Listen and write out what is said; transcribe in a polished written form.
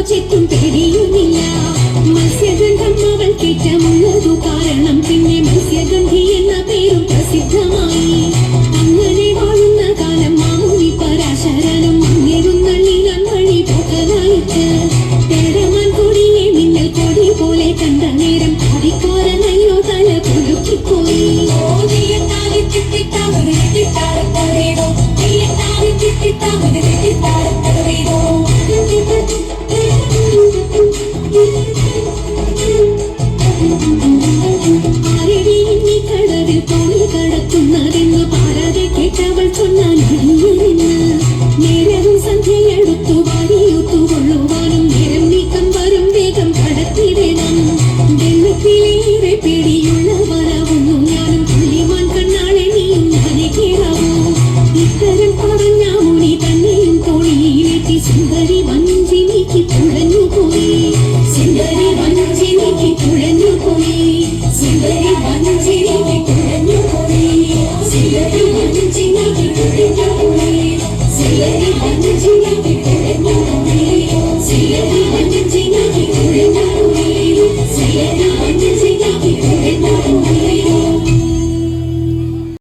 ചുറ്റും പേടിയുമില്ല. മത്സ്യഗന്ധം അവൾ കേറ്റമുള്ളതു കാരണം പിന്നെ മത്സ്യഗന്ധി എന്ന പേരും പ്രസിദ്ധമായി. അങ്ങനെ വാഴുന്ന കാലം മാമുനി പരാശരനും അങ്ങേരുന്നള്ളി നന്മഴി പോകലായിട്ട് തേടമാൻ കൊടിയെ മിന്നൽ കൊടി പോലെ കണ്ട നേരം അടിക്കാരനയ്യോ തല കുലുക്കിപ്പോയി. Thank you.